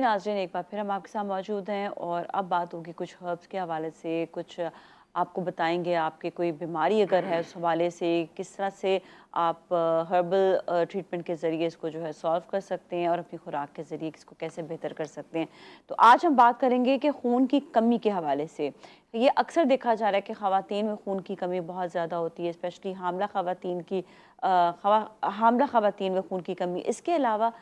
जी नाज़रीन, एक बार फिर हम आपके साथ मौजूद हैं और अब बात होगी कुछ हर्ब्स के हवाले से, कुछ आपको बताएंगे आपके कोई बीमारी अगर है उस हवाले से किस तरह से आप हर्बल ट्रीटमेंट के ज़रिए इसको जो है सॉल्व कर सकते हैं और अपनी खुराक के ज़रिए इसको कैसे बेहतर कर सकते हैं। तो आज हम बात करेंगे कि खून की कमी के हवाले से। ये अक्सर देखा जा रहा है कि ख़वातीन में खून की कमी बहुत ज़्यादा होती है, स्पेशली हामला ख़वातीन की हामला ख़वातीन में खून की कमी। इसके अलावा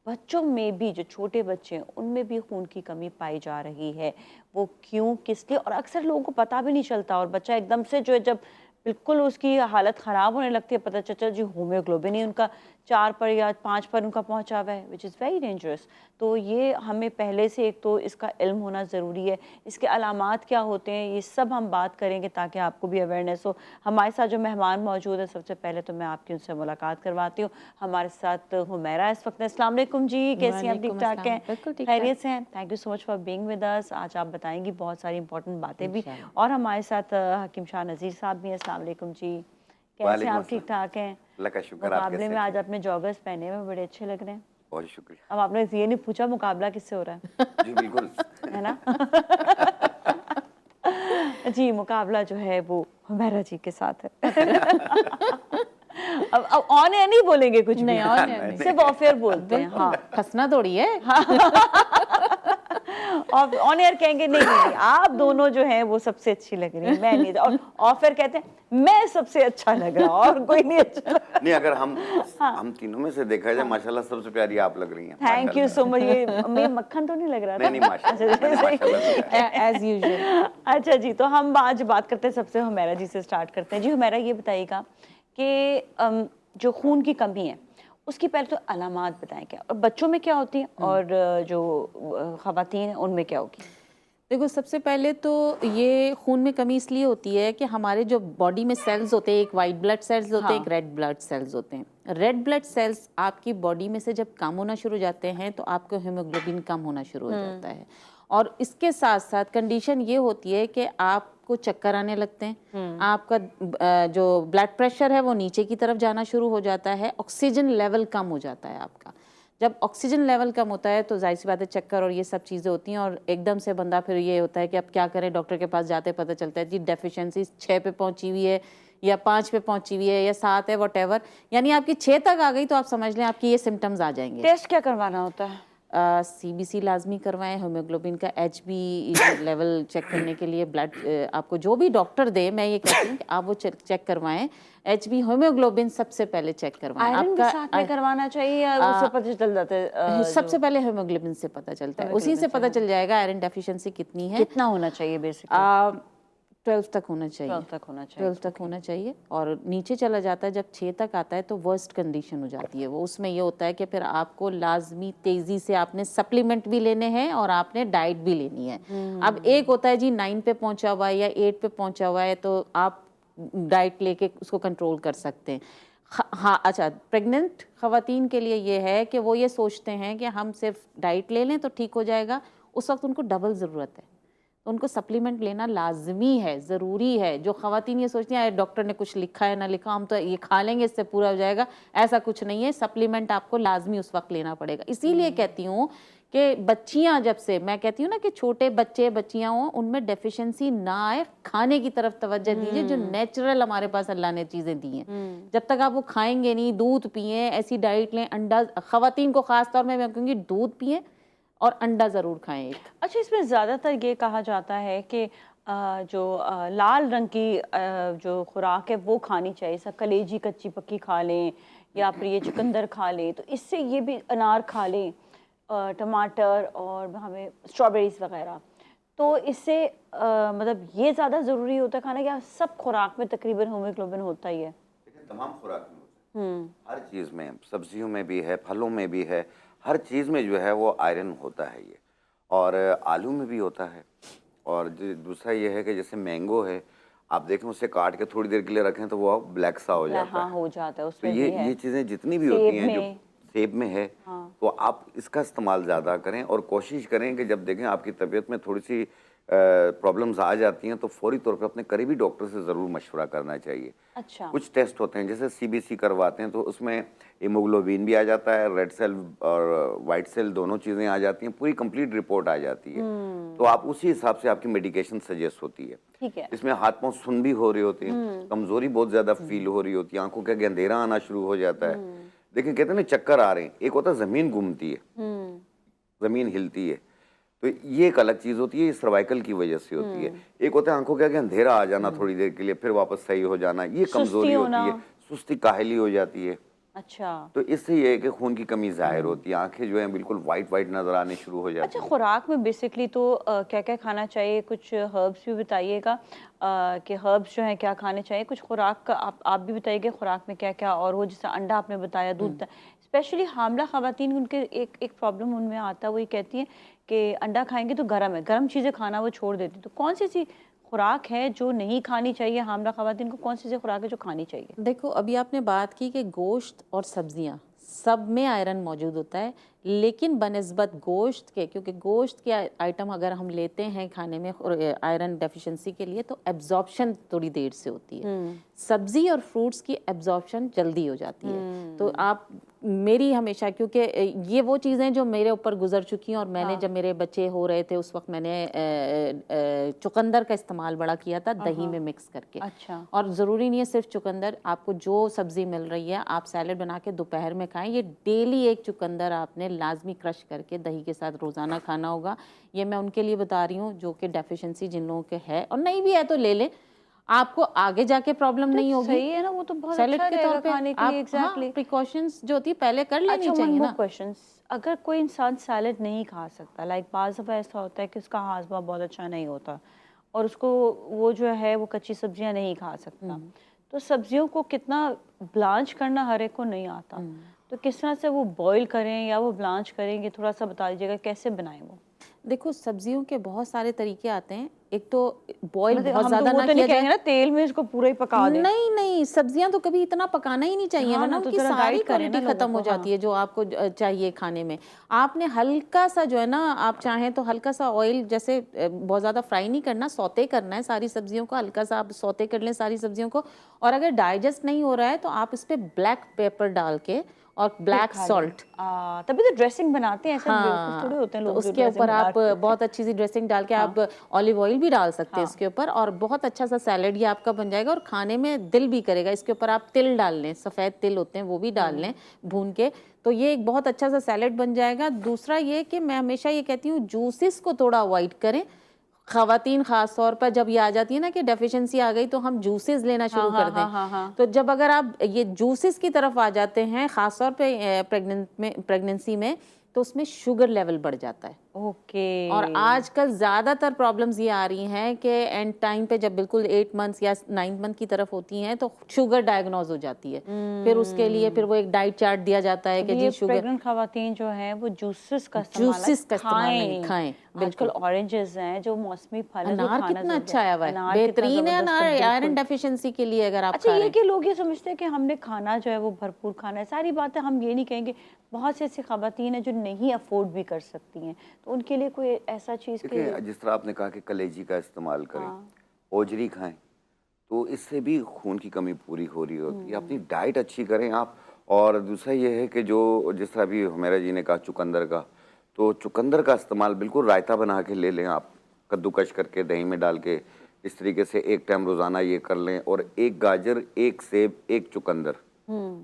बच्चों में भी, जो छोटे बच्चे हैं उनमें भी खून की कमी पाई जा रही है। वो क्यों, किस लिए, और अक्सर लोगों को पता भी नहीं चलता और बच्चा एकदम से जो है जब बिल्कुल उसकी हालत ख़राब होने लगती है, पता चलता जी हीमोग्लोबिन ही उनका 4 पर या 5 पर उनका पहुंचा हुआ है, विच इज़ वेरी डेंजरस। तो ये हमें पहले से एक तो इसका इल्म होना ज़रूरी है, इसके अलामात क्या होते हैं ये सब हम बात करेंगे ताकि आपको भी अवेयरनेस हो। हमारे साथ जो मेहमान मौजूद है, सबसे पहले तो मैं आपकी उनसे मुलाकात करवाती हूँ। हमारे साथ हुमैरा इस वक्त। अस्सलाम वालेकुम जी, कैसी हैं आप? ठीक ठाक हैं? बिल्कुल ठीक खैरियत से हैं? Thank you so much for being with us. आज आप बताएंगी बहुत सारी इंपॉर्टेंट बातें भी। और हमारे साथ हकीम शाह नज़ीर साहब भी हैं। अस्सलाम वालेकुम जी, कैसे हैं आप? ठीक ठाक हैं? अल्लाह का शुक्र। आप मुकाबले कैसे में हैं? आज आपने जॉगर्स पहने हुए बड़े अच्छे लग रहे हैं। बहुत शुक्रिया। अब आपने ये नहीं पूछा मुकाबला किससे हो रहा है? जी बिल्कुल। है ना? जी, मुकाबला जो है वो हुमैरा जी के साथ है। अब ऑन एयर नहीं बोलेंगे कुछ भी, नहीं, ऑन एयर नहीं। सिर्फ ऑफ एयर बोलते हैं। हाँ, फंसना थोड़ी है। और ऑन एयर कहेंगे नहीं नहीं आप दोनों जो हैं वो सबसे अच्छी लग रही हैं, मैं नहीं। और ऑफ एयर कहते हैं मैं सबसे अच्छा लग रहा और कोई नहीं अच्छा लग रहा। नहीं, अगर हम हाँ, तीनों में से देखा जाए, माशाल्लाह सबसे प्यारी आप लग रही हैं। Thank you so much. ये मक्खन तो नहीं लग रहा था? नहीं नहीं, माशाल्लाह एज यूजुअल। अच्छा जी, तो हम आज बात करते हैं, सबसे हुमैरा जी से स्टार्ट करते हैं। जी हुमैरा, ये बताइएगा कि जो खून की कमी है उसकी पहले तो अलामात बताएं क्या, और बच्चों में क्या होती है और जो ख़वातीन हैं उनमें क्या होगी? देखो, सबसे पहले तो ये खून में कमी इसलिए होती है कि हमारे जो बॉडी में सेल्स होते हैं, एक वाइट ब्लड सेल्स होते हैं, एक रेड ब्लड सेल्स होते हैं। रेड ब्लड सेल्स आपकी बॉडी में से जब कम होना शुरू हो जाते हैं तो आपको हीमोग्लोबिन कम होना शुरू हो जाता है। और इसके साथ साथ कंडीशन ये होती है कि आपको चक्कर आने लगते हैं, आपका जो ब्लड प्रेशर है वो नीचे की तरफ जाना शुरू हो जाता है, ऑक्सीजन लेवल कम हो जाता है आपका। जब ऑक्सीजन लेवल कम होता है तो जाहिर सी बात है चक्कर और ये सब चीज़ें होती हैं, और एकदम से बंदा फिर ये होता है कि अब क्या करें, डॉक्टर के पास जाते पता चलता है जी डेफिशिएंसी 6 पे पहुंची हुई है या 5 पे पहुंची हुई है या 7 है, वॉटेवर, यानी आपकी 6 तक आ गई तो आप समझ लें आपकी ये सिम्टम्स आ जाएंगे। टेस्ट क्या करवाना होता है? CBC लाजमी करवाएं, हीमोग्लोबिन का HB लेवल चेक करने के लिए ब्लड आपको जो भी डॉक्टर दे, मैं ये कहती हूँ कि आप वो चेक करवाएं। HB हीमोग्लोबिन सबसे पहले चेक करवाएं। आयरन भी आपका साथ में करवाना चाहिए या उससे पता चल जाता है? सबसे पहले हीमोग्लोबिन से पता चलता है, उसी से पता चल जाएगा आयरन डेफिशिएंसी कितनी है। कितना होना चाहिए बेसिकली? 12 तक होना चाहिए। 12 तक होना चाहिए। 12 तक होना चाहिए, और नीचे चला जाता है जब 6 तक आता है तो वर्स्ट कंडीशन हो जाती है वो। उसमें ये होता है कि फिर आपको लाजमी तेज़ी से आपने सप्लीमेंट भी लेने हैं और आपने डाइट भी लेनी है। अब एक होता है जी 9 पे पहुंचा हुआ है या 8 पे पहुंचा हुआ है तो आप डाइट लेके उसको कंट्रोल कर सकते हैं। हाँ, अच्छा, प्रेग्नेंट ख़वातीन के लिए ये है कि वो ये सोचते हैं कि हम सिर्फ डाइट ले लें तो ठीक हो जाएगा, उस वक्त उनको डबल ज़रूरत है, तो उनको सप्लीमेंट लेना लाजमी है, ज़रूरी है। जो ख़वातीन ये सोचती हैं डॉक्टर ने कुछ लिखा है ना लिखा, हम तो ये खा लेंगे इससे पूरा हो जाएगा, ऐसा कुछ नहीं है। सप्लीमेंट आपको लाजमी उस वक्त लेना पड़ेगा। इसीलिए कहती हूँ कि बच्चियाँ, जब से मैं कहती हूँ ना कि छोटे बच्चे बच्चियाँ हों, उनमें डेफिशिएंसी ना आए, खाने की तरफ तवज्जो दीजिए जो नेचुरल हमारे पास अल्लाह ने चीज़ें दी हैं। जब तक आप वो खाएंगे नहीं, दूध पिए, ऐसी डाइट लें, अंडा, ख़वातीन को ख़ास तौर में मैं कहूँगी दूध पिए और अंडा ज़रूर खाएं एक। अच्छा, इसमें ज़्यादातर ये कहा जाता है कि जो लाल रंग की जो खुराक है वो खानी चाहिए, सब कलेजी कच्ची पक्की खा लें या फिर ये चुकंदर खा लें, तो इससे ये भी अनार खा लें, टमाटर और हमें स्ट्रॉबेरीज वगैरह, तो इससे मतलब ये ज़्यादा ज़रूरी होता है खाना, क्या सब खुराक में तकरीबन हीमोग्लोबिन होता ही है? तमाम खुराक में होता है, हर चीज़ में, सब्जियों में भी है, फलों में भी है, हर चीज़ में जो है वो आयरन होता है ये, और आलू में भी होता है। और दूसरा ये है कि जैसे मैंगो है, आप देखें उसे काट के थोड़ी देर के लिए रखें तो वो ब्लैक सा हो जाता हाँ, है। हो जाता है, तो उसमें भी है। ये चीज़ें जितनी भी होती हैं जो में सेब में है, हाँ। तो आप इसका इस्तेमाल ज़्यादा करें और कोशिश करें कि जब देखें आपकी तबीयत में थोड़ी सी प्रॉब्लम्स आ जाती हैं तो फौरी तौर पर अपने करीबी डॉक्टर से ज़रूर मशवरा करना चाहिए। अच्छा। कुछ टेस्ट होते हैं, जैसे सीबीसी करवाते हैं तो उसमें हीमोग्लोबिन भी आ जाता है, रेड सेल और वाइट सेल दोनों चीज़ें आ जाती हैं, पूरी कंप्लीट रिपोर्ट आ जाती है। तो आप उसी हिसाब से आपकी मेडिकेशन सजेस्ट होती है। ठीक है। इसमें हाथ पांव सुन भी हो रही होती है, कमजोरी बहुत ज़्यादा फील हो रही होती है, आंखों के आगे अंधेरा आना शुरू हो जाता है। देखिए कहते हैं ना चक्कर आ रहे हैं, एक होता है ज़मीन घूमती है, ज़मीन हिलती है, तो ये एक अलग चीज़ होती है, ये सर्वाइकल की वजह से होती है। एक होता है आंखों के आगे अंधेरा आ जाना थोड़ी देर के लिए, फिर वापस सही हो जाना, ये कमजोरी होती है, सुस्ती काहली हो जाती है। अच्छा। तो इससे ये है कि खून की कमी जाहिर होती है, आंखें जो है बिल्कुल वाइट वाइट नजर आने शुरू हो जाती अच्छा, है। खुराक में बेसिकली तो क्या क्या खाना चाहिए, कुछ हर्ब्स भी बताइएगा कि हर्ब्स जो हैं क्या खाने चाहिए, कुछ खुराक का आप भी बताइएगा खुराक में क्या क्या और वो, जैसे अंडा आपने बताया, दूध, स्पेशली हामला खवातीन, उनके एक प्रॉब्लम उनमें आता है, वो ये कहती हैं कि अंडा खाएंगे तो गर्म है, गर्म चीज़ें खाना वो छोड़ देती, तो कौन सी ऐसी खुराक है जो नहीं खानी चाहिए हामला खवातीन को, कौन सी ऐसी खुराक है जो खानी चाहिए? देखो, अभी आपने बात की कि गोश्त और सब्जियां, सब में आयरन मौजूद होता है, लेकिन बनिस्बत गोश्त के, क्योंकि गोश्त के आइटम अगर हम लेते हैं खाने में आयरन डेफिशिएंसी के लिए, तो एब्जॉर्प्शन थोड़ी देर से होती है। सब्जी और फ्रूट्स की एब्जॉर्प्शन जल्दी हो जाती है। तो आप मेरी हमेशा, क्योंकि ये वो चीज़ें जो मेरे ऊपर गुजर चुकी हैं, और मैंने जब मेरे बच्चे हो रहे थे उस वक्त मैंने चुकंदर का इस्तेमाल बड़ा किया था दही में मिक्स करके। अच्छा। और ज़रूरी नहीं है सिर्फ चुकंदर, आपको जो सब्ज़ी मिल रही है आप सैलेड बना के दोपहर में खाएं। ये डेली एक चुकंदर आपने लाजमी क्रश करके दही के साथ रोज़ाना खाना होगा। ये मैं उनके लिए बता रही हूँ जो कि डेफिशिएंसी जिन लोगों के है, और नहीं भी है तो ले लें, आपको आगे जाके प्रॉब्लम नहीं होगी। सही है ना, वो तो बहुत सैलेड अच्छा के तौर रहेगा पे खाने के लिए। आप एग्जैक्टली। प्रिकॉशंस जो होती है पहले कर लेनी अच्छा, चाहिए ना। क्वेश्चंस, अगर कोई इंसान सैलेड नहीं खा सकता, लाइक बाज़ दफ़ा ऐसा होता है कि उसका हाजमा बहुत अच्छा नहीं होता और उसको वो जो है वो कच्ची सब्जियां नहीं खा सकता, तो सब्जियों को कितना ब्लांच करना हर एक को नहीं आता, तो किस तरह से वो बॉईल करें या वो ब्लांच करेंगे, थोड़ा सा बता दीजिएगा कैसे बनाएं वो। देखो, सब्जियों के बहुत सारे तरीके आते हैं। एक तो बॉईल मतलब बहुत हम तो ज़्यादा वो ना तो नहीं किया जाए। कहेंगे ना तेल में इसको पूरा ही पका दें। नहीं नहीं, सब्जियां तो कभी इतना पकाना ही नहीं चाहिए, हाँ वरना ना, तो उनकी जरा सारी गाइड करें ना क्वालिटी लोगों खत्म हो को। जाती हाँ। है जो आपको चाहिए खाने में। आपने हल्का सा जो है ना, आप चाहें तो हल्का सा ऑयल, जैसे बहुत ज़्यादा फ्राई नहीं करना, सौते करना है सारी सब्जियों को, हल्का सा आप सौते कर लें सारी सब्जियों को। और अगर डाइजेस्ट नहीं हो रहा है तो आप इस पर ब्लैक पेपर डाल के और ब्लैक खा लें। सॉल्ट, तभी तो ड्रेसिंग बनाते हैं, ऐसे बेवकूफ थोड़े हाँ, होते हैं तो लोग जो उसके ड्रेसिंग ऊपर आप बनाते हैं। बहुत अच्छी सी ड्रेसिंग डाल के हाँ। आप ऑलिव ऑयल भी डाल सकते हैं हाँ। इसके ऊपर, और बहुत अच्छा सा सैलेड ये आपका बन जाएगा, और खाने में दिल भी करेगा। इसके ऊपर आप तिल डाल लें, सफ़ेद तिल होते हैं वो भी डाल लें भून के, तो ये एक बहुत अच्छा सा सैलेड बन जाएगा। दूसरा ये कि मैं हमेशा ये कहती हूँ जूसेस को थोड़ा अवॉइड करें। खवातीन खास तौर पर जब ये आ जाती है ना कि डेफिशिएंसी आ गई, तो हम जूसेस लेना शुरू कर दें। हाँ। तो जब अगर आप ये जूसेस की तरफ आ जाते हैं, खास तौर पे प्रेगनेंसी में, तो उसमें शुगर लेवल बढ़ जाता है। ओके। और आजकल ज़्यादातर प्रॉब्लम्स ये आ रही हैं कि एंड टाइम पे जब बिल्कुल 8 मंथ्स या 9 मंथ की तरफ होती हैं तो शुगर डायग्नोज हो जाती है। फिर उसके लिए फिर वो एक डाइट चार्ट दिया जाता है कि ये जी शुगर, प्रेग्नेंट खवातीन जो हैं वो जूसेस का जूसेस का इस्तेमाल नहीं खाएं। खाएं। आजकल बिल्कुल। ऑरेंजेस हैं जो मौसमी फल है, जो अनार खाना कितना जरूर अच्छा आया हुआ है, अनार कितना बेहतरीन है जबरदस्त अनार है, आयरन बिल्कुल। डेफिशिएंसी के लिए अगर आप अच्छा, खा रहे ये हैं। कि लोग ये समझते हैं कि हमने खाना जो है वो भरपूर खाना है, सारी बातें हम ये नहीं कहेंगे। बहुत से ऐसी खवातीन हैं जो नहीं अफोर्ड भी कर सकती हैं, तो उनके लिए कोई ऐसा चीज़ के। देखिए जिस तरह आपने कहा कि कलेजी का इस्तेमाल करें, हाँ। ओजरी खाएं, तो इससे भी खून की कमी पूरी हो रही होती है। अपनी डाइट अच्छी करें आप। और दूसरा ये है कि जो जिस तरह अभी हुमैरा जी ने कहा चुकंदर का, तो चुकंदर का इस्तेमाल बिल्कुल रायता बना के ले लें आप, कद्दूकश करके दही में डाल के, इस तरीके से एक टाइम रोज़ाना ये कर लें। और एक गाजर, एक सेब, एक चुकंदर,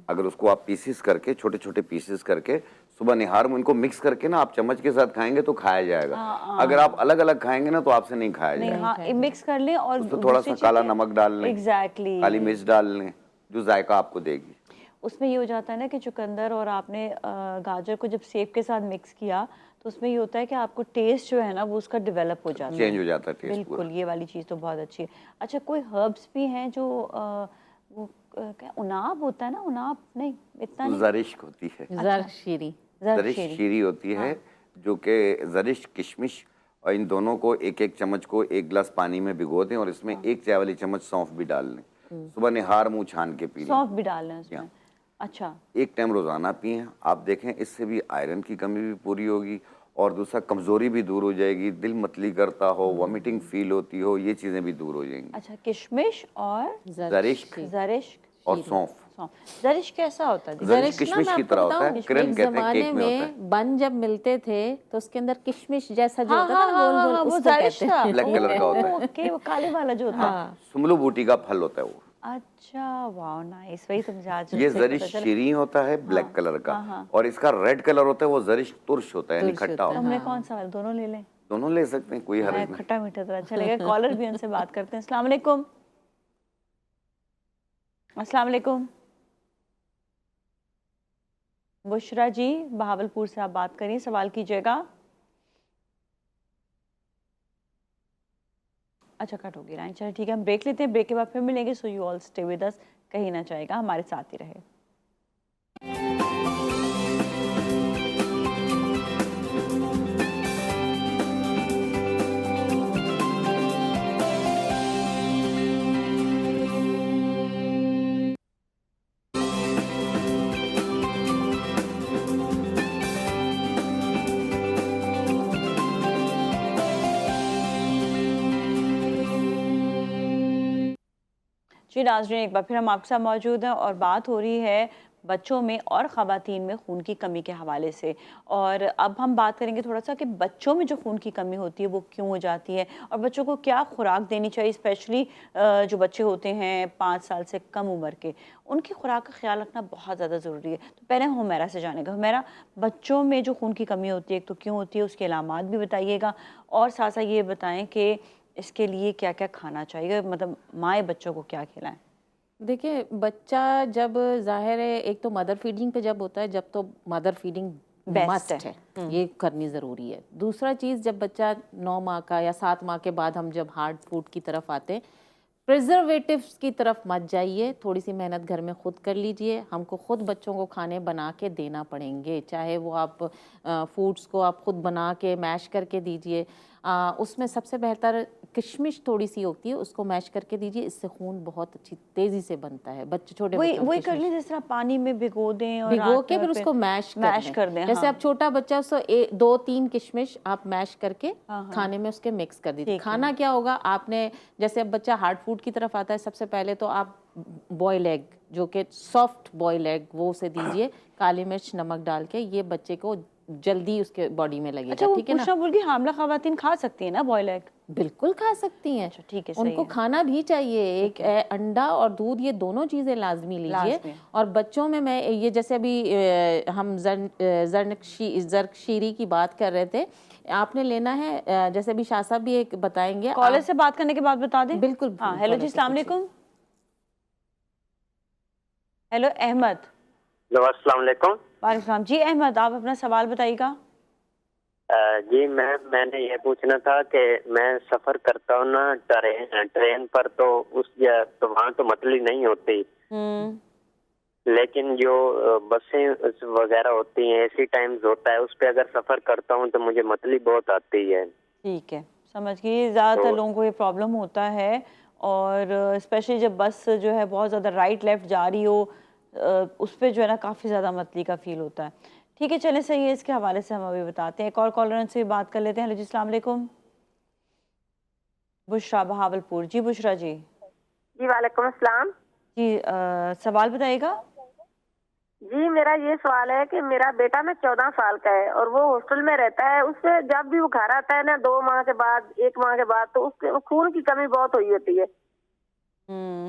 अगर उसको आप पीसेस करके, छोटे छोटे पीसेस करके सुबह निहार में इनको मिक्स करके ना आप चम्मच के साथ खाएंगे तो खाया जाएगा। अगर आप अलग अलग खाएंगे ना तो आपसे नहीं खाया नहीं, जाएगा। हाँ, मिक्स कर लें और उसमें थोड़ा सा काला नमक डाल लें, एग्जैक्टली काली मिर्च डाल लें, जो जायका आपको देगी। उसमें ये हो जाता है ना कि चुकंदर और आपने गाजर को जब सेब के साथ मिक्स किया, तो उसमें ये होता है कि आपको टेस्ट जो है ना वो उसका डेवलप हो जाता है, चेंज हो जाता है टेस्ट पूरा। बिल्कुल। ये वाली चीज़ तो बहुत अच्छी है। अच्छा, कोई हर्ब्स भी हैं जो वो क्या उनाब होता है ना, उनाब नहीं, इतना नहीं, जरिश्क होती है, ज़रशीरी, जरिश ज़रशीरी। शीरी होती है, जो कि जरिश किशमिश, और इन दोनों को एक एक चम्मच को एक गिलास पानी में भिगो दें और इसमें एक चाय वाली चम्मच सौंफ भी डाल लें। सुबह निहार मुंह छान के पी लें। सौंफ भी डाल लें उसमें। अच्छा। एक टाइम रोज़ाना पिएं, आप देखें इससे भी आयरन की कमी भी पूरी होगी और दूसरा कमजोरी भी दूर हो जाएगी, दिल मतली करता हो, वॉमिटिंग फील होती हो, ये चीजें भी दूर हो जाएंगी। अच्छा, किशमिश और जरिश्क जरिश्क और सौंफ। जरिश्क कैसा होता है? जरिश्क जरिश ना किशमिश मैं की आपको तरह होता है, बताऊं, किरण एक कहते हैं, जमाने केक में होता है। में बन जब मिलते थे तो उसके अंदर किशमिश जैसा जो हाँ होता था हाँ ना हाँ गोल हाँ गोल, हाँ, वो उसको जरिश कहते था। हैं। ब्लैक कलर का होता है। ओके, वो काले वाला जो होता है। हाँ, सुमलू बूटी का फल होता है वो। अच्छा, वाह, नाइस। वही तो मुझे आज ये से जरिश पता चला। शीरी होता है ब्लैक कलर का, हाँ हाँ, और इसका रेड कलर होता है, वो जरिश तुर्श होता है, यानी तुर्श खट्टा होता तो है, होता है। हमने कौन हाँ। सा वाला, दोनों ले लें? दोनों ले सकते हैं, कोई हर्ज नहीं। खट्टा मीठा तो अच्छा लगेगा। कॉलर भी उनसे बात करते हैं। अस्सलाम वालेकुम। अस्सलाम वालेकुम। बुशरा जी, बहावलपुर से आप बात करिए, सवाल कीजिएगा। अच्छा, कट होगी लाइन। चलिए ठीक है, हम ब्रेक लेते हैं, ब्रेक के बाद फिर मिलेंगे। So you all stay with us, कहीं ना जाएगा, हमारे साथ ही रहे। जी नाज़रीन, एक बार फिर हम आपके साथ मौजूद हैं और बात हो रही है बच्चों में और ख़वातीन में खून की कमी के हवाले से। और अब हम बात करेंगे थोड़ा सा कि बच्चों में जो खून की कमी होती है वो क्यों हो जाती है और बच्चों को क्या खुराक देनी चाहिए, स्पेशली जो बच्चे होते हैं 5 साल से कम उम्र के, उनकी खुराक का ख्याल रखना बहुत ज़्यादा ज़रूरी है। तो पहले हम हुमैरा से जानेंगे। हुमैरा, बच्चों में जो खून की कमी होती है, एक तो क्यों होती है, उसके अलामात भी बताइएगा, और साथ साथ ये बताएं कि इसके लिए क्या क्या खाना चाहिए, मतलब माएँ बच्चों को क्या खिलाएं? देखिए, बच्चा जब ज़ाहिर है, एक तो मदर फीडिंग पे जब होता है, जब तो मदर फीडिंग बेस्ट मस्ट है, ये करनी ज़रूरी है। दूसरा चीज़, जब बच्चा 9 माह का या 7 माह के बाद हम जब हार्ड फूड की तरफ आते हैं, प्रिजर्वेटिव्स की तरफ मत जाइए, थोड़ी सी मेहनत घर में खुद कर लीजिए। हमको खुद बच्चों को खाने बना के देना पड़ेंगे, चाहे वो आप फूड्स को आप खुद बना के मैश करके दीजिए। उसमें सबसे बेहतर किशमिश थोड़ी सी होती है, उसको मैश करके दीजिए, इससे खून बहुत अच्छी तेज़ी से बनता है। बच्चे, छोटे वही बच्चों को वही कर किशमिश लें, जिस तरह पानी में भिगो दें और भिगो रात के में फिर उसको मैश कर दें। जैसे हाँ आप छोटा बच्चा, उसको 2-3 किशमिश आप मैश करके हाँ हाँ, खाने में उसके मिक्स कर दीजिए। ठीक है। खाना क्या होगा, आपने जैसे अब बच्चा हार्ड फूड की तरफ आता है, सबसे पहले तो आप बॉयल एग, जो कि सॉफ्ट बॉयल एग, वो उसे दीजिए, काली मिर्च नमक डाल के, ये बच्चे को जल्दी उसके बॉडी में लगेगा। अच्छा, वो ठीक है ना? पूछना भूल गई, हामला खवातीन खा सकती है ना बॉयल एग? बिल्कुल खा सकती हैं। अच्छा ठीक है, सही उनको है। खाना भी चाहिए। एक अंडा और दूध, ये दोनों चीज़ें लाजमी लीजिए। लाजमी। और बच्चों में मैं ये, जैसे अभी हम ज़र्कशीरी की बात कर रहे थे, आपने लेना है, जैसे अभी शाह साहब भी एक बताएंगे। कॉलेज से बात करने के बाद बता दें। बिल्कुल। हाँ, हेलो जी, अस्सलाम वालेकुम। हेलो अहमद। हेलो, अस्सलाम वालेकुम। वालेकुम सलाम जी। अहमद, आप अपना सवाल बताइएगा। जी मैंने ये पूछना था कि मैं सफर करता हूँ ना ट्रेन पर, तो तो वहाँ तो मतली नहीं होती, लेकिन जो बसें वगैरह होती हैं, एसी टाइम्स होता है, उस पे अगर सफर करता हूँ तो मुझे मतली बहुत आती है। ठीक है, समझ गई। ज़्यादातर तो लोगों को ये प्रॉब्लम होता है, और स्पेशली जब बस जो है बहुत ज़्यादा राइट लेफ्ट जा रही हो, उस पर जो है ना काफ़ी ज़्यादा मतली का फील होता है। ठीक है, चलें, सही है। इसके हवाले से हम अभी बताते हैं। एक और कॉलर से बात कर लेते हैं। हेलो जी, अस्सलाम वालेकुम। बुशरा, बहावलपुर। जी बुशरा जी। जी वालेकुम अस्सलाम। जी सवाल बताइएगा। जी मेरा ये सवाल है कि मेरा बेटा ना 14 साल का है और वो हॉस्टल में रहता है। उससे जब भी वो घर आता है ना 2 माह के बाद, 1 माह के बाद, तो उसके खून की कमी बहुत हुई होती है।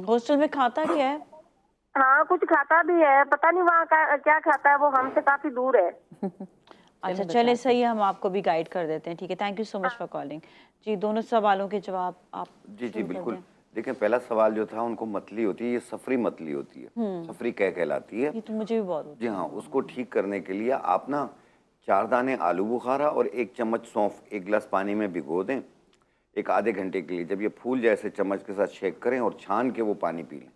हॉस्टल में खाता क्या है? हाँ, कुछ खाता भी है, पता नहीं वहाँ का क्या खाता है, वो हमसे काफी दूर है। अच्छा चले, सही है, हम आपको भी गाइड कर देते हैं। ठीक है, thank you so much for calling. जी, दोनों सवालों के जवाब आप जी शुरू कर बिल्कुल। दें। देखिए, पहला सवाल जो था, उनको मतली होती है, ये सफरी मतली होती है, सफरी कहलाती है। ये तो मुझे भी बहुत होता जी हाँ, उसको ठीक करने के लिए आप ना 4 दाने आलू बुखारा और 1 चम्मच सौंफ 1 गिलास पानी में भिगो दें, एक आधे घंटे के लिए। जब ये फूल जाए, ऐसे चम्मच के साथ शेक करें और छान के वो पानी पी लें,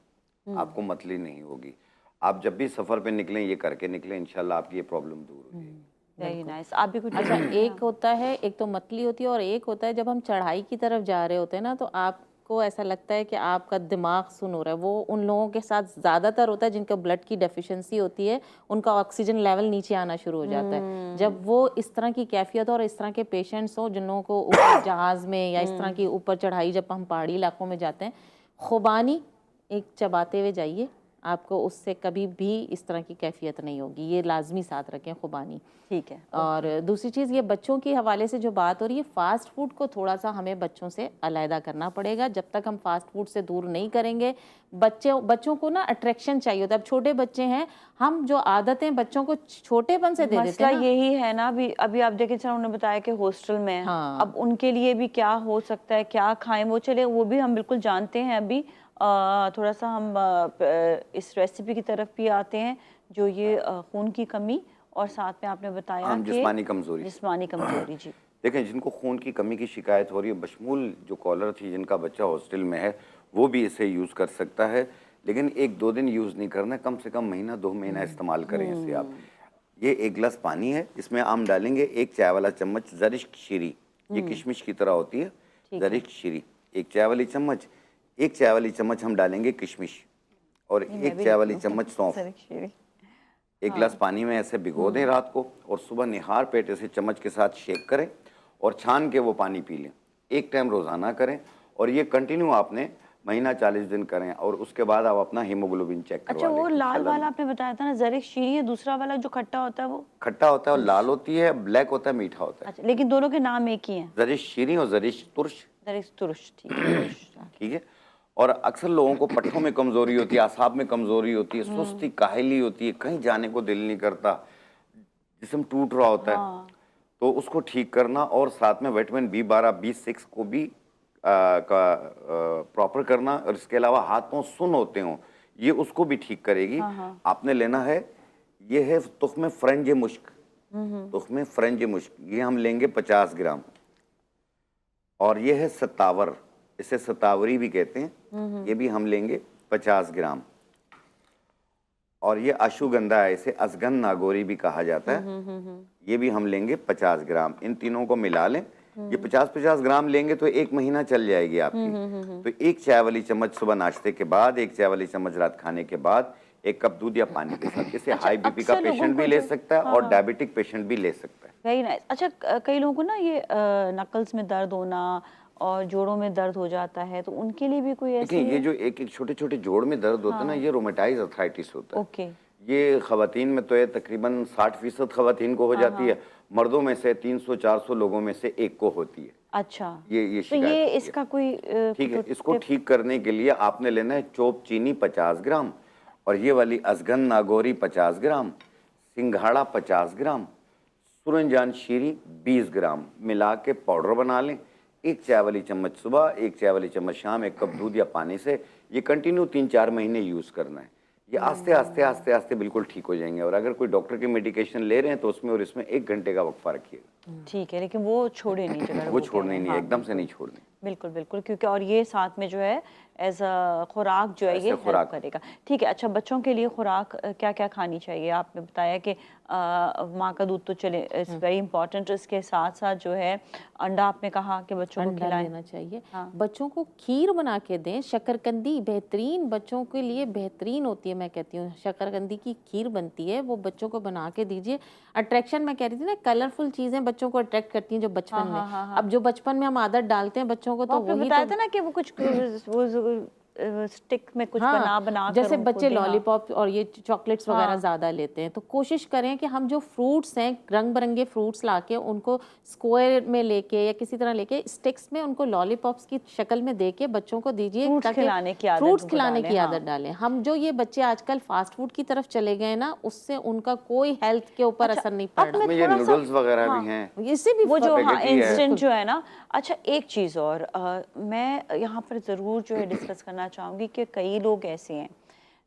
आपको मतली नहीं होगी। आप जब भी सफ़र पे निकलें, ये करके निकलें, इंशाल्लाह आपकी ये प्रॉब्लम दूर हो जाएगी। Very nice. आप भी कुछ अच्छा, एक होता है, एक तो मतली होती है, और एक होता है जब हम चढ़ाई की तरफ जा रहे होते हैं ना, तो आपको आपको ऐसा लगता है कि आपका दिमाग सुन हो रहा है, वो उन लोगों के साथ ज़्यादातर होता है जिनका ब्लड की डेफिशिएंसी होती है, उनका ऑक्सीजन लेवल नीचे आना शुरू हो जाता है। जब वो इस तरह की कैफियत और इस तरह के पेशेंट्स हो जिन लोगों को ऊपर जहाज़ में या इस तरह की ऊपर चढ़ाई, जब हम पहाड़ी इलाकों में जाते हैं, खुबानी एक चबाते हुए जाइए, आपको उससे कभी भी इस तरह की कैफियत नहीं होगी, ये लाजमी साथ रखें खुबानी। ठीक है। और दूसरी चीज़, ये बच्चों के हवाले से जो बात हो रही है, फास्ट फूड को थोड़ा सा हमें बच्चों से अलहदा करना पड़ेगा। जब तक हम फास्ट फूड से दूर नहीं करेंगे, बच्चों को ना अट्रैक्शन चाहिए होता है। अब छोटे बच्चे हैं, हम जो आदतें बच्चों को छोटेपन से दे देते मसला हैं ना, यही है ना। अभी आप देखें, सर उन्होंने बताया कि हॉस्टल में हैं। हाँ। अब उनके लिए भी क्या हो सकता है, क्या खाएं वो, चले वो भी हम बिल्कुल जानते हैं। अभी थोड़ा सा हम इस रेसिपी की तरफ भी आते हैं, जो ये खून की कमी और साथ में आपने बताया कि जिस्मानी कमजोरी। जी। देखें, जिनको खून की कमी की शिकायत हो रही है, बशमूल जो कॉलर थी जिनका बच्चा हॉस्टल में है, वो भी इसे यूज़ कर सकता है, लेकिन 1-2 दिन यूज़ नहीं करना, कम से कम महीना 2 महीना इस्तेमाल करें इसे आप। ये 1 गिलास पानी है, इसमें हम डालेंगे 1 चाय वाला चम्मच ज़रिश्क शीरी, ये किशमिश की तरह होती है, ज़रिश्क शीरी 1 चाय वाली चम्मच। 1 चाय वाली चम्मच हम डालेंगे किशमिश और 1 चाय वाली चम्मच सौंफ। 1 गिलास पानी में ऐसे भिगो दें रात को, और सुबह निहार पेट ऐसे चम्मच के साथ शेक करें और छान के वो पानी पी लें। 1 टाइम रोज़ाना करें, और ये कंटिन्यू आपने महीना 40 दिन करें, और उसके बाद आप अपना हीमोग्लोबिन चेक करवा अच्छा, वो लें। लाल वाला आपने बताया था ना, ज़रिक शीरी है, दूसरा वाला जो खट्टा होता है वो खट्टा होता है और लाल होती है, ब्लैक होता है, मीठा होता है। अच्छा, लेकिन दोनों के नाम एक ही हैं। ज़रिश शीरी और ज़रिश तुर्श, ज़रिक तुर्श, ठीक है। ठीक है। और अक्सर लोगों को पट्टों में कमज़ोरी होती है, आसाब में कमज़ोरी होती है, सुस्ती काहली होती है, कहीं जाने को दिल नहीं करता, जिस्म टूट रहा होता है, तो उसको ठीक करना, और साथ में विटामिन B12, B6 को भी प्रॉपर करना, और इसके अलावा हाथ पांव सुन्न होते हों, ये उसको भी ठीक करेगी। आपने लेना है, ये है तुख्मे फ्रेंज मुश्क, तुख्मे फ्रेंज मुश्क, ये हम लेंगे 50 ग्राम। और ये है सतावर, इसे सतावरी भी कहते हैं, ये भी हम लेंगे 50 ग्राम। और ये अश्वगंधा है, इसे असगन नागोरी भी कहा जाता है, ये भी हम लेंगे 50 ग्राम। इन तीनों को मिला लें, ये 50-50 ग्राम लेंगे तो 1 महीना चल जाएगी आपकी। तो 1 चाय वाली चम्मच सुबह नाश्ते के बाद, 1 चाय वाली चम्मच रात खाने के बाद, 1 कप दूध या पानी के साथ। इसे हाई बीपी का पेशेंट भी ले सकता है और डायबिटिक पेशेंट भी ले सकता है। Very nice. अच्छा, कई लोगों को ना ये नकल्स में दर्द होना और जोड़ों में दर्द हो जाता है, तो उनके लिए भी कोई ऐसी देखिए, ये जो एक छोटे-छोटे जोड़ में दर्द होता है ना, ये रोमेटाइज अर्थराइटिस होता है। ओके। ये खवातीन में तो ये तकरीबन 60% खवातीन को हो जाती है, मर्दों में से 300-400 लोगों में से 1 को होती है। अच्छा, ये तो शिकायत ये होती है। इसका कोई ठीक है, इसको ठीक करने के लिए आपने लेना है चोप चीनी 50 ग्राम, और ये वाली असगन नागौरी 50 ग्राम, सिंघाड़ा 50 ग्राम, सुरंजान शीरी 20 ग्राम मिला के पाउडर बना लें। 1 चाय वाली चम्मच सुबह, 1 चाय वाली चम्मच शाम, 1 कप दूध या पानी से, ये कंटिन्यू 3-4 महीने यूज़ करना है। ये आस्ते आस्ते आस्ते आस्ते बिल्कुल ठीक हो जाएंगे। और अगर कोई डॉक्टर की मेडिकेशन ले रहे हैं तो उसमें और इसमें 1 घंटे का वक्फा रखिएगा। ठीक है, लेकिन वो छोड़े नहीं जगह वो छोड़ने नहीं, एकदम से नहीं छोड़ने। बिल्कुल बिल्कुल, क्योंकि और ये साथ में जो है एज अ खुराक जो है ये हेल्प करेगा। ठीक है। अच्छा, बच्चों के लिए खुराक क्या क्या खानी चाहिए? आपने बताया कि माँ का दूध तो चले इट्स वेरी इंपॉर्टेंट, इसके साथ साथ जो है अंडा आपने कहा कि बच्चों को खिलाना देना चाहिए। बच्चों को खीर बना के दें, शकरकंदी बेहतरीन, बच्चों के लिए बेहतरीन होती है। मैं कहती हूँ शकरकंदी की खीर बनती है, वो बच्चों को बना के दीजिए। अट्रैक्शन, मैं कह रही थी ना, कलरफुल चीजें बच्चों को अट्रैक्ट करती हैं जो बचपन में। अब जो बचपन में हम आदत डालते हैं बच्चों को, तो वही बताया था ना कि वो कुछ वो स्टिक में कुछ बना जैसे बच्चे लॉलीपॉप और ये चॉकलेट्स वगैरह ज़्यादा लेते हैं, तो कोशिश करें कि हम जो फ्रूट्स हैं, रंग बिरंगे फ्रूट्स लाके उनको स्क्वायर में लेके या किसी तरह लेके स्टिक्स में उनको लॉलीपॉप्स की शक्ल में देके बच्चों को दीजिए, ताकि फ्रूट्स खिलाने की आदत डालें। हम जो ये बच्चे आजकल फास्ट फूड की तरफ चले गए ना, उससे उनका कोई हेल्थ के ऊपर असर नहीं पड़ रहा। ये नूडल्स वगैरह भी हैं, इससे भी वो जो इंस्टेंट जो है ना। अच्छा, एक चीज़ और मैं यहाँ पर ज़रूर जो है डिस्कस करना चाहूँगी कि कई लोग ऐसे हैं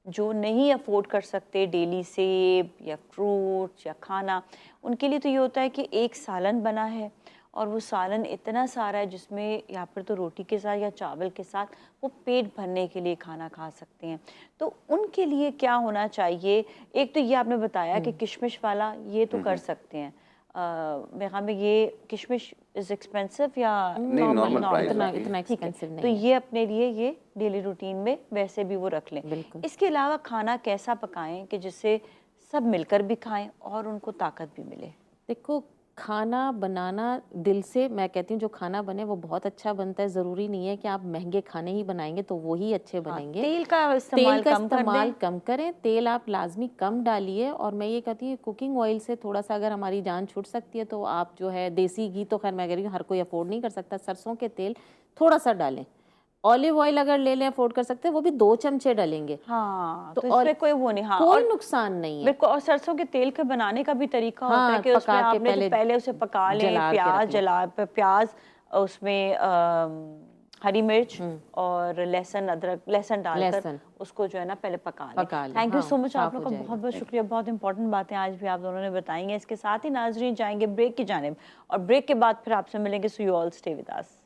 जो नहीं अफोर्ड कर सकते डेली सेब या फ्रूट या खाना। उनके लिए तो ये होता है कि एक सालन बना है और वो सालन इतना सारा है जिसमें या फिर तो रोटी के साथ या चावल के साथ वो पेट भरने के लिए खाना खा सकते हैं। तो उनके लिए क्या होना चाहिए? एक तो ये आपने बताया कि किशमिश वाला ये तो कर सकते हैं। मेरे ख्याल में ये किशमिश इज एक्सपेंसिव या नहीं, normal price इतना होती है। इतना ठीक है, एक्सपेंसिव तो नहीं है। ये अपने लिए ये डेली रूटीन में वैसे भी वो रख लें। बिल्कुल। इसके अलावा खाना कैसा पकाएं कि जिससे सब मिलकर भी खाएं और उनको ताकत भी मिले? देखो, खाना बनाना दिल से, मैं कहती हूँ जो खाना बने वो बहुत अच्छा बनता है। ज़रूरी नहीं है कि आप महंगे खाने ही बनाएंगे तो वो ही अच्छे बनेंगे। तेल का तेल इस्तेमाल का कम कर इस्तेमाल दें। कम करें, तेल आप लाजमी कम डालिए। और मैं ये कहती हूँ कुकिंग ऑयल से थोड़ा सा अगर हमारी जान छूट सकती है तो आप जो है देसी घी, तो खैर मैं कह रही हूँ हर कोई अफोर्ड नहीं कर सकता, सरसों के तेल थोड़ा सा डालें। ऑलिव ऑयल अगर ले लें, अफोर्ड कर सकते हैं, वो भी 2 चमचे डालेंगे हाँ, तो तो और इसमें कोई वो नहीं। हाँ, कोई और नुकसान नहीं है। बिल्कुल, और सरसों के तेल के बनाने का भी तरीका होता है हाँ, कि उसमें पका के आपने तो पहले उसे पका लें, जला के प्याज रख लें। प्याज उसमें हरी मिर्च और लहसुन, अदरक, लहसुन डालकर लहसुन उसको जो है ना पहले पका पका लें। लें, थैंक यू हाँ, सो मच, आप साफ लोग हो का जाएगा। बहुत बहुत शुक्रिया। बहुत इंपॉर्टेंट बातें आज भी आप दोनों ने बताई हैं। इसके साथ ही नाजरीन जाएंगे ब्रेक की जानिब और ब्रेक के बाद फिर आपसे मिलेंगे। So you all stay with us.